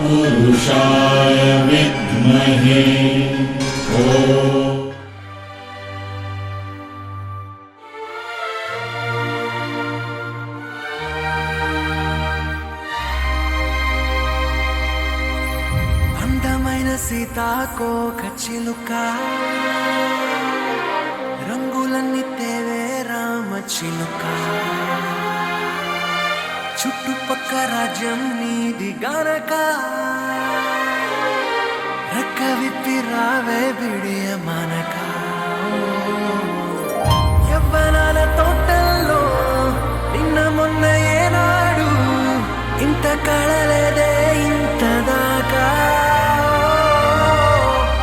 तत्पुरुषाय विद्महे అందమైన సీతాకోక చిలుక రంగులన్నీ తేవే రామ చిలుక చుట్టుపక్క రాజ్యం నీది గనక రెక్క విప్పి రావే బిడియ మనక యవ్వనాల తోటల్లో నిన్న మొన్న ఏనాడు ఇంత కళలేదే ఇంత దాకా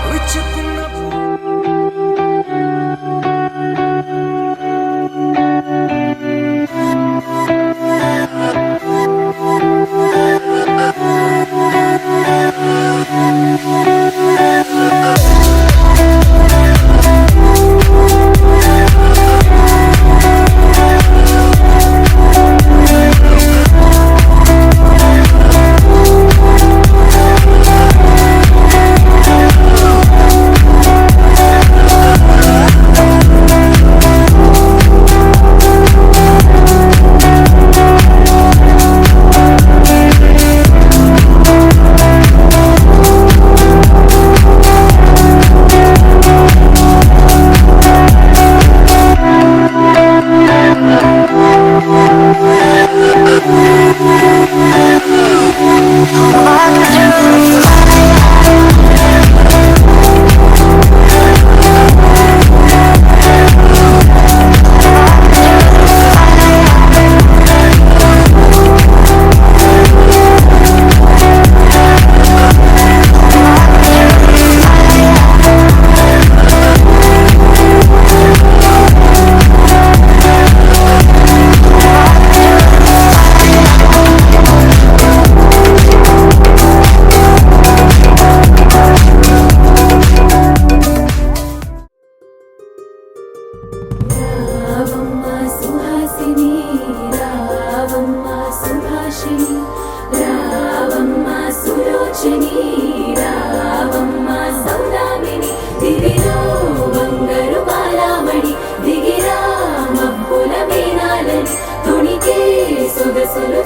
విచ్చుకున్న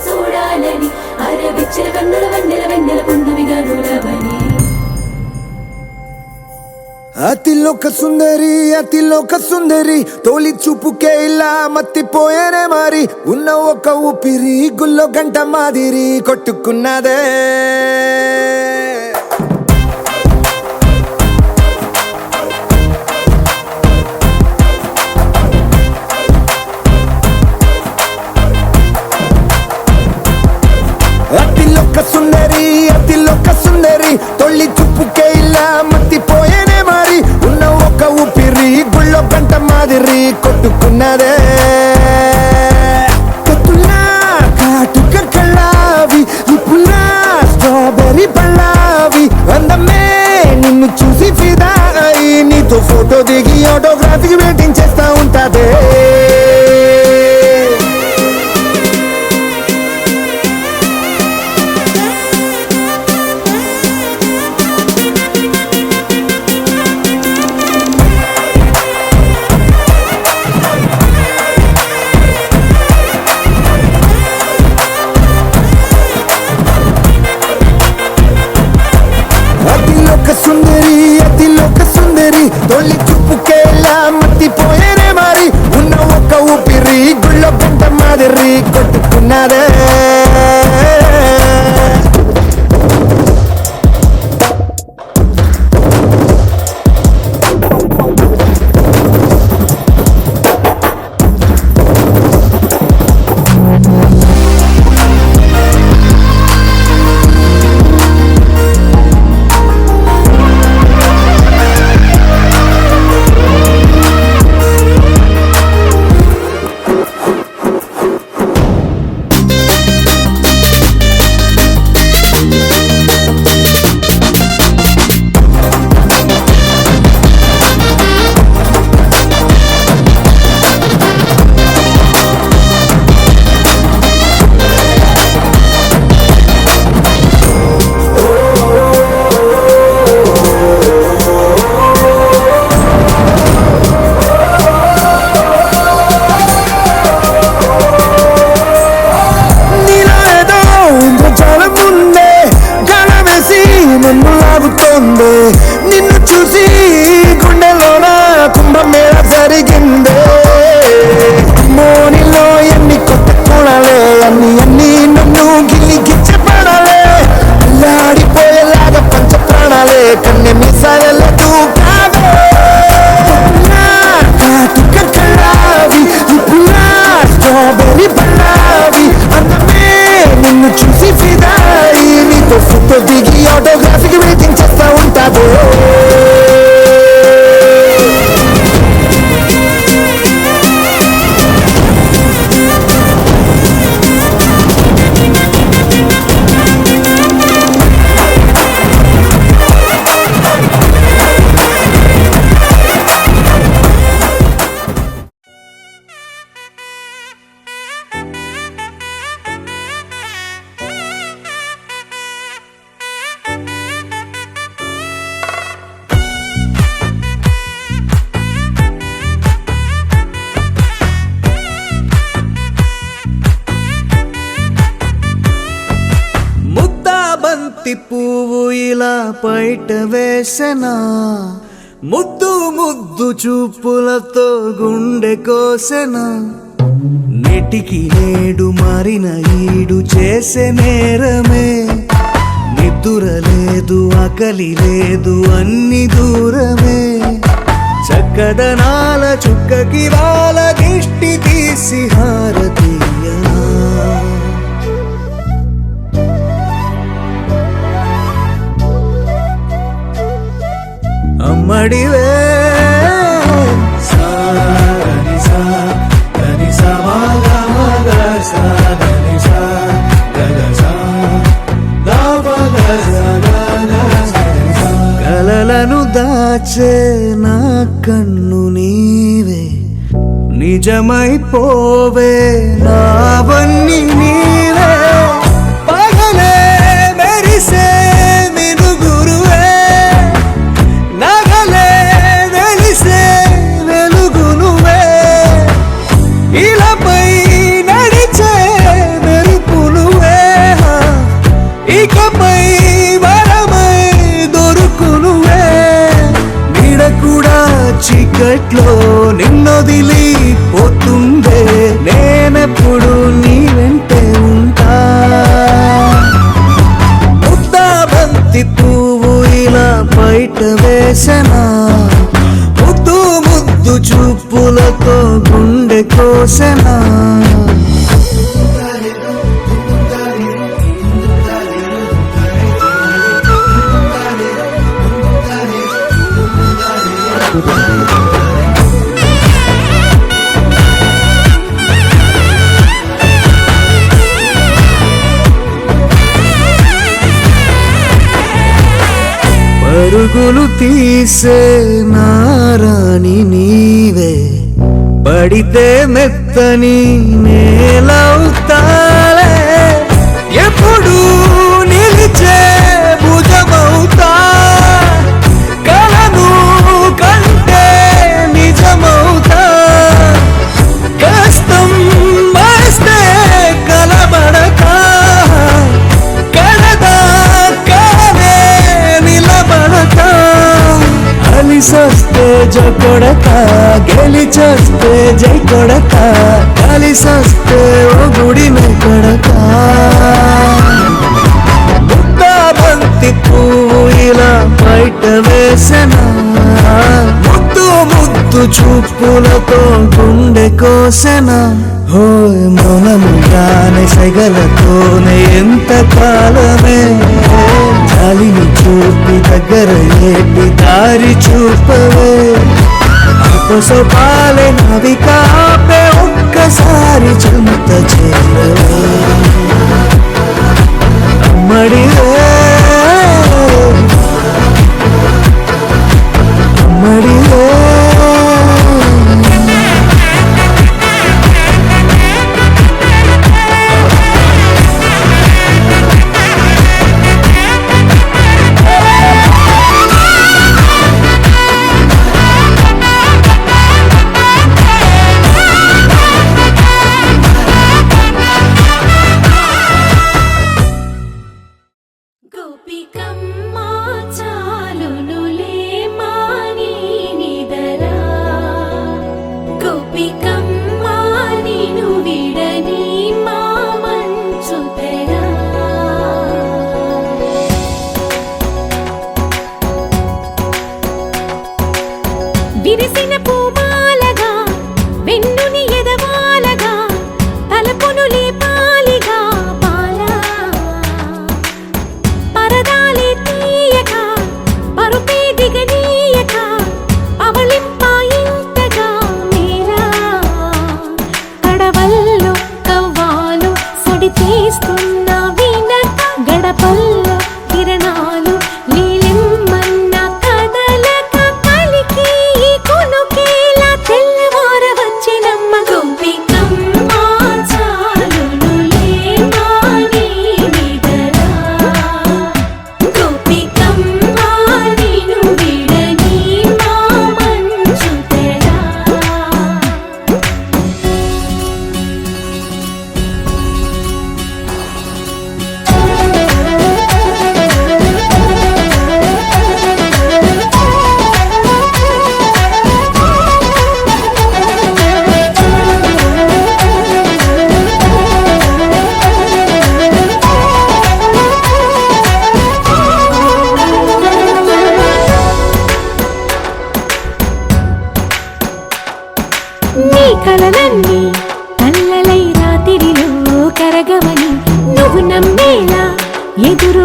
చూడాలని అరవిచ్చిన కన్నుల వెన్నెల వెన్నెల పున్నమిగా నులవని అతిలోక సుందరి తోలి చూపుకే ఇలా మత్తిపోయేనే మారి ఉన్న ఒక ఊపిరి గుల్లో గంట మాదిరి కొట్టుకున్నదే అతిలోక సుందరి తొలి చూపుకే ఇలా మత్తిపోయేనే మారి ఉన్న ఒక ఊపిరి గుళ్ళో గంట మాదిరి కొట్టుకున్నదే కత్తులా కాటుక కళ్ళావి ఇప్పులా స్ట్రాబెర్రీ పళ్ళావి అందమే నిన్ను చూసి ఫిదా అయి నీతో ఫోటో దిగి ఆటోగ్రాఫీకి వెయిటింగ్ చేస్తా ఉంటాదే అతిలోక సుందరి తొలి చూపుకే ఇలా మత్తిపోయేనే మారి ఇలా బయట వేసెనా ముద్దు ముద్దు చూపులతో గుండె కోసెనా నెటికి నేడు మారిన ఈడు చేసే నేరమే నిద్ర లేదు ఆకలి లేదు అన్ని దూరమే చక్కదనాల చుక్కకి వాళ్ళ దిష్టి తీసి హారతీయనా అమ్మడివే కలలను దాచే నా కన్ను నీవే నిజమైపోవే నావన్నీ నీవే పగలే మెరిసే మినుగురువే నగలే వెలిసే వెలుగునువే ఇలాపై నడిచే మెరుపునువే ఇకపై వరమై దొరుకునువే నీడ కూడా చీకట్లో నిన్నొదిలి పోతుందే నేనెప్పుడు నీ వెంటే ఉంటా ముద్దాబంతి పువ్వు ఇలా బయట వేసెనా ముద్దు ముద్దు చూపులతో గుండె కోసెనా పరుగులు తీసే నారాణి నీవే పడితే మెత్తని నేలవుతాలే ఎప్పుడు నిలిచే భుజమవుతా కలను కంటే నిజమవుతా కష్టం మస్తే కలబడక కడదాకానే నిలబడక అలిసొస్తే జై కొడక గెలిచొస్తే జై కొడక కలిసొస్తే ఓ గుడిని కొడక ముద్దాబంతి పువ్వు ఇలా బయట వేసెనా ముద్దు ముద్దు చూపులతో గుండె కోసెనా హోయ్ మౌనముగానే సెగలతోనే ఎంత కాలమే జాలిని చూపి దగ్గర ఏపి దారి చూపవే అపసోపాలే నవి కాపే ఒక్కసారి చెంత చేరవే అమ్మడివే అమ్మడివే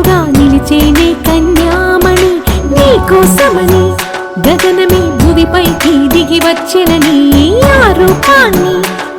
ఎదురుగా నిలిచేనే కన్యామణి నీకోసమని గగనమే భువిపైకి దిగి వచ్చినని ఆ రూపాన్ని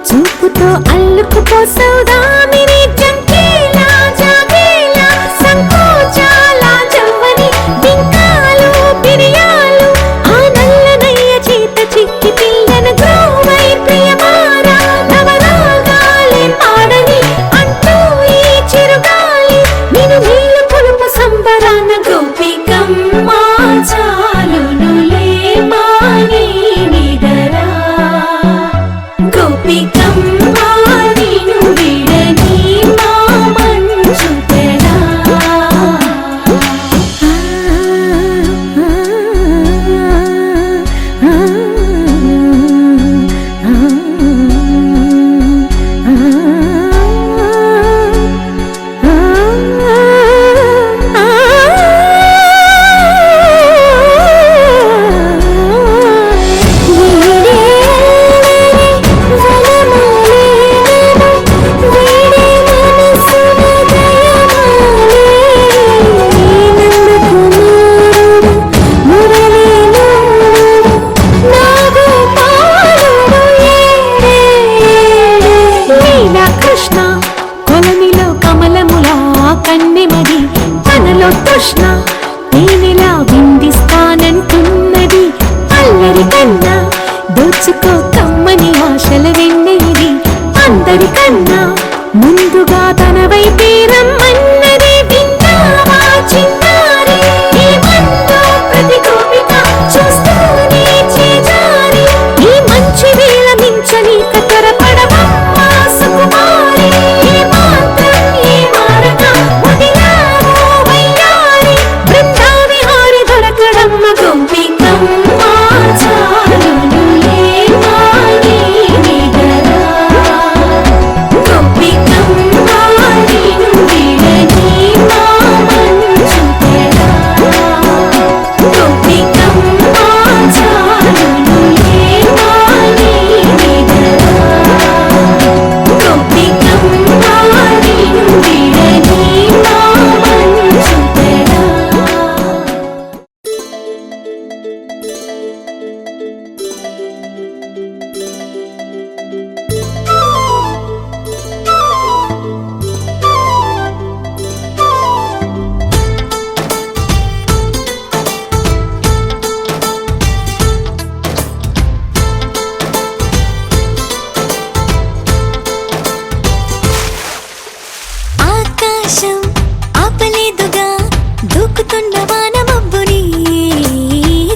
చూపుతో అల్లుకుపోసౌదామిని జంకేలా జాగేలా సంకోచాల జవ్వని బింకాలు బిరియాలు ఆ నల్లనయ్య చేత చిక్కి పిల్లన గ్రోవై ప్రియమారా నవరాగాలే పాడని అంటూ ఈ చిరుగాలి నిన్ను నీళ్ళు పులుపు సంబరాన గోపికమ్మ చాలునులే మాని నిదరా గోపికమ్మ నిన్ను విడని మా మంచు తెరా కృష్ణ కొలనిలో కమలములా కన్నెమది తనలో తృష్ణ తేనెలా విందిస్తానంటున్నది అల్లరి కన్నా దోచుకో కమ్మని ఆశల వెన్నెది అందరికన్నా ముందుగా తన వైపే రమ్మన్నది విన్నావా చిన్నారి ఈ మందో ప్రతి గోపిక చూస్తూనే చేజారి ఈ మంచి వేళ మించని కతరపడవమ్మ సుకుమారి ఈ మాత్రం ఈ మారక వదిలావో వయ్యారి బృందావిహారి దొరకడమ్మ గోపికమ్మ చాలునులే మాని నిదరా గోపికమ్మ నిన్ను విడని మా మంచు తెరా గోపికమ్మ చాలునులే మాని నిదరా గోపికమ్మ నిన్ను విడని మా మంచు తెరా ఆకాశం ఆపలేదుగా దూకుతున్న వాన మబ్బుని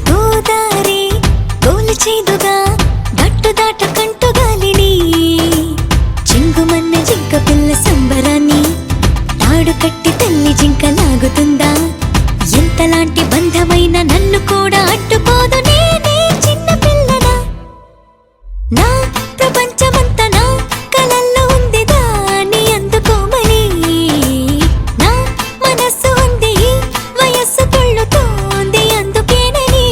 గోదారి తోలచేదుగా గట్టు దాటకంటు గాలిని చింగుమన్న జింక పిల్ల సంబరాన్ని తాడు కట్టి తల్లి జింక లాగుతుందా ఎంతలాంటి బంధమైన నన్ను కూడా అడ్డుకోదు నేనే చిన్న పిల్లనా నా ప్రపంచమంతా నా కలల్లో ఉంది దాన్ని అందుకోమని నా మనస్సు ఉంది ఈ వయస్సు తుళ్ళుతోంది అందుకేనని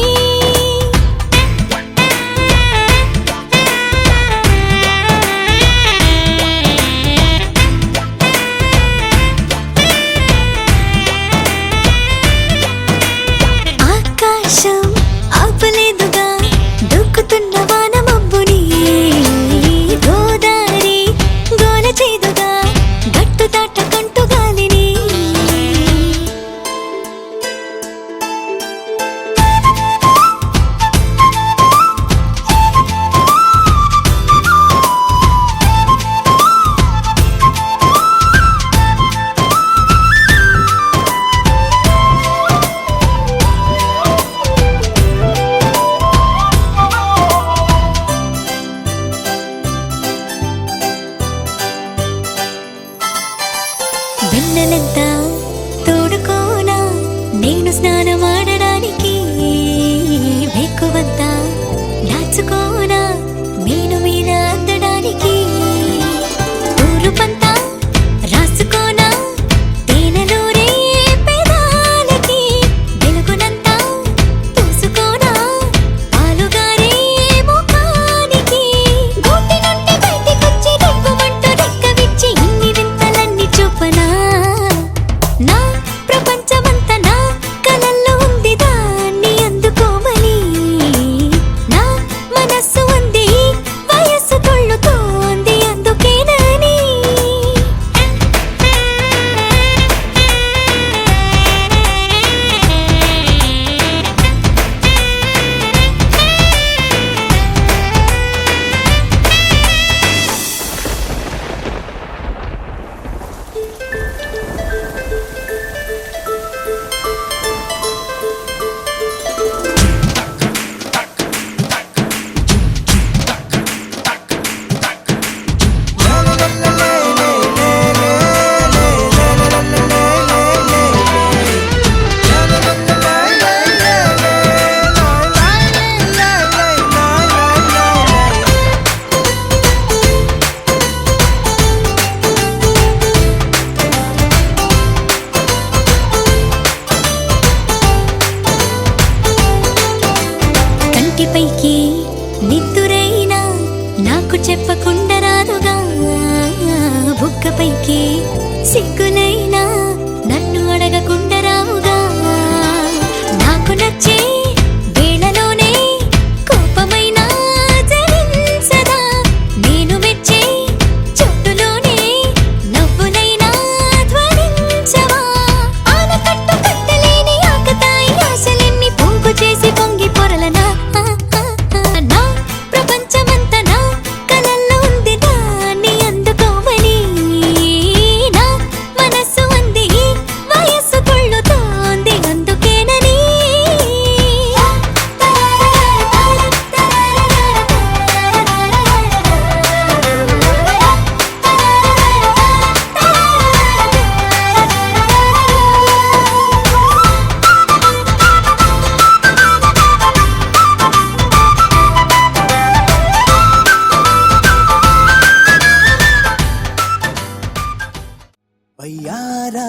ఆకాశం ఆపలేదుగా దూకుతున్న వాన మబ్బుని గోదారి గోల చేదుగా గట్టు దాటకంటు గాలిని వెన్నెలంతా తోడుకోనా నేను స్నానమాడడానికి వేకువంతా దాచుకోనా మేను మీద అందడానికి తూరుపంతా రాసుకోనా తేనెలూరే పెదాలకి వెలుగునంతా పూసుకోనా పాలుగారే ముఖానికి గూటి నుండి బయటికొచ్చి దిక్కుమంటూ రెక్క విచ్చి ఇన్ని వింతలన్నీ చూపనా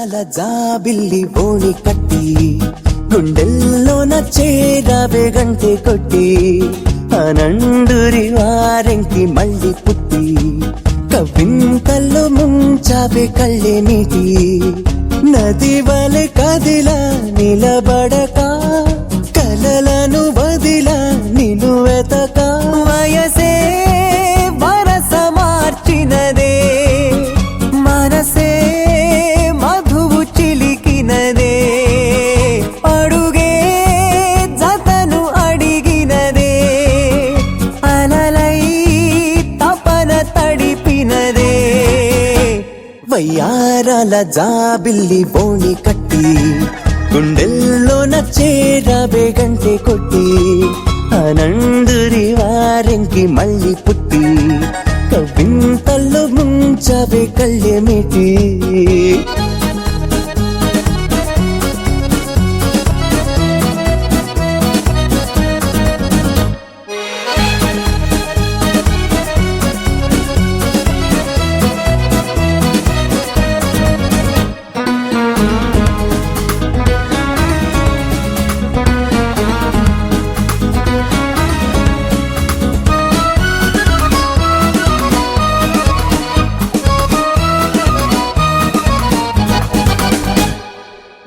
వయ్యారాల జాబిల్లి బోణి కట్టి గుండెల్లోన చేరావే గంటె కొట్టి అనండురి వారెంకి మళ్ళీ పుట్టి కవింతల్లో ముంచావే కళ్ళే నీటి నది వలె కదిలా నిలబడక కలలను వదిలా నిన్ను వెతక వయసే వరస మార్చినదే మనసే మధువు చిలికినదే అడుగే జతను అడిగినదే అలలై తపన తడిపినదే వయ్యారాల జాబిల్లి బోణి కట్టి గుండెల్లోన చేరావే గంటె కొట్టి అనందురి వారెంకి మళ్ళీ పుట్టి కవింతల్లో ముంచవే కళ్ళెమిటి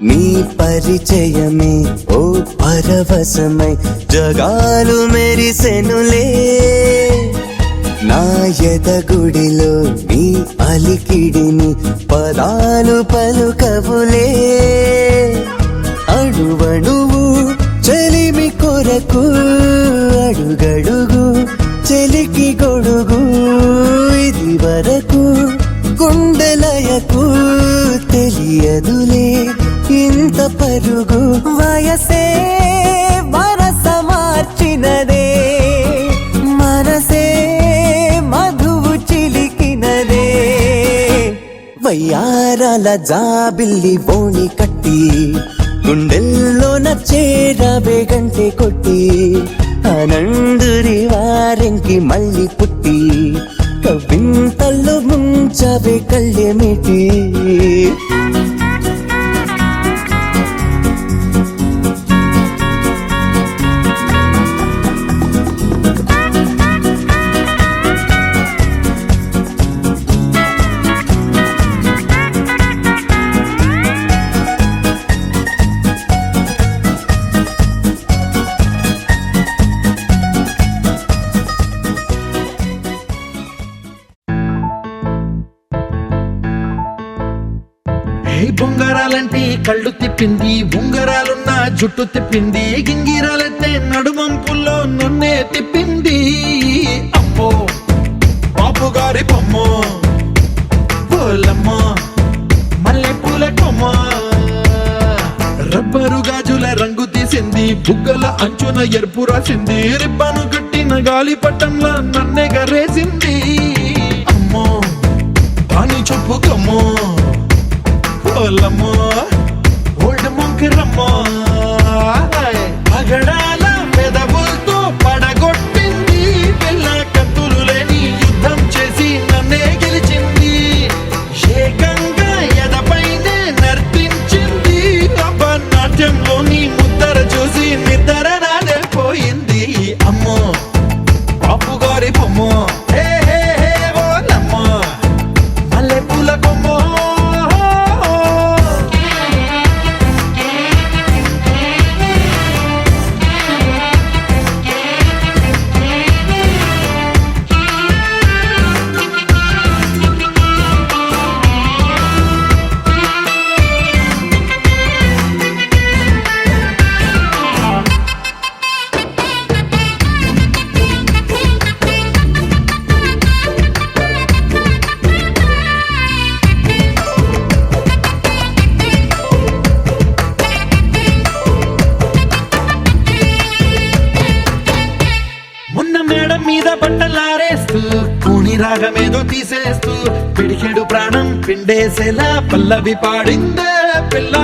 నీ పరిచయమే ఓ పరవశమై జగాలు మెరిసెనులే నా ఎదగుడిలో నీ అలికిడిని పదాలు పలుకవులే అడువడువు చెలిమి కొరకు అడుగడుగు చెలికి గొడుగు ఇది వరకు గుండెలయకు తెలియదులే ఇంత పరుగు వయసే వరస మార్చినదే మనసే మధువు చిలికినదే వయ్యారాల జాబిల్లి బోణి కట్టి గుండెల్లోన చేరావే గంటె కొట్టి అనందురి వారెంకి మళ్ళీ పుట్టి కవింతల్లో ముంచవే కళ్ళెమిటి బొంగరాలంటే కళ్ళు తిప్పింది ఉంగరాలున్న జుట్టు తిప్పింది గింగిరాలైతే నడుమంపుల్లో నన్నే తిప్పింది అమ్మో బాబు గారి బొమ్మ పోలమ్మ మల్లె పూల కొమ్మ రబ్బరు గాజుల రంగు తీసింది బుగ్గల అంచున ఎరుపు రాసింది రిబ్బను కట్టిన గాలి పట్టంలా నన్నే గరేసింది అమ్మో దాని చెప్పు కమ్మో పోలమ్మో ఓల్డ్ ముంకిరమ్మో పగడాల పెదవులతో పడగొట్టింది పిల్ల కత్తులు లేని యుద్ధం చేసి నన్నే గెలిచింది ఏకంగా ఎదపైనే నర్తించింది నాట్యంలోని ముద్దర చూసి నిద్ర నాదే పోయింది అమ్మో బాపు గారి బొమ్మ హే హే హే ఓలమ్మ మల్లె పూల కొమ్మ మీద బట్టలారేస్తూ కూని రాగమేదో తీసేస్తూ పిడికెడు ప్రాణం పిండేసేలా పల్లవి పాడిందే పిల్ల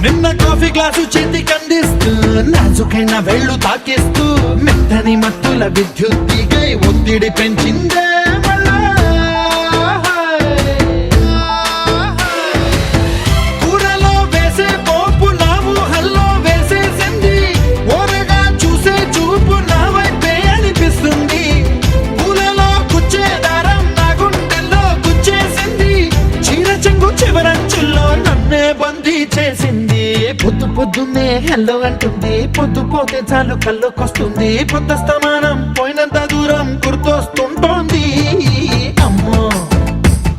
నిన్న కాఫీ గ్లాసు చేతికి అందిస్తూ నాజుకైన వేళ్ళు తాకిస్తూ మెత్తని మత్తుల విద్యుత్ తీగై ఒత్తిడి పెంచిందే మళ్ళా పొద్దున్నే హెల్లో అంటుంది, పొద్దు పోతే చాలు కళ్ళొకొస్తుంది, పొద్దస్తమానం పోయినంత దూరం గుర్తొస్తుంటోంది. అమ్మో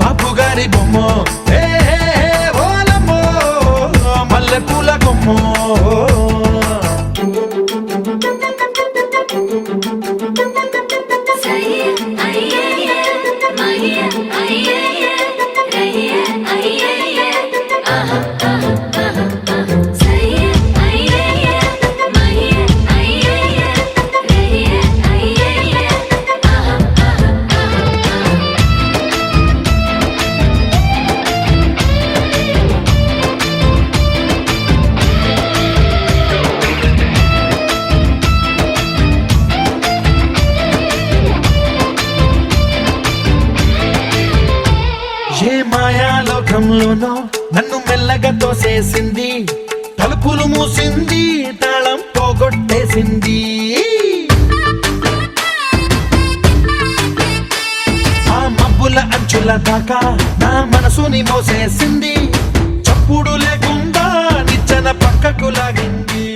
బాపు గారి బొమ్మో, ఏ ఓలమ్మో మల్లె పూల కొమ్మో. ఏ మాయాలోకంలోనో నన్ను మెల్లగా తోసేసింది, తలుపులు మూసింది, తాళం పోగొట్టేసింది. ఆ మబ్బుల అంచుల దాకా నా మనసుని మోసేసింది, చప్పుడు లేకుండా నిచ్చెన పక్కకు లాగింది.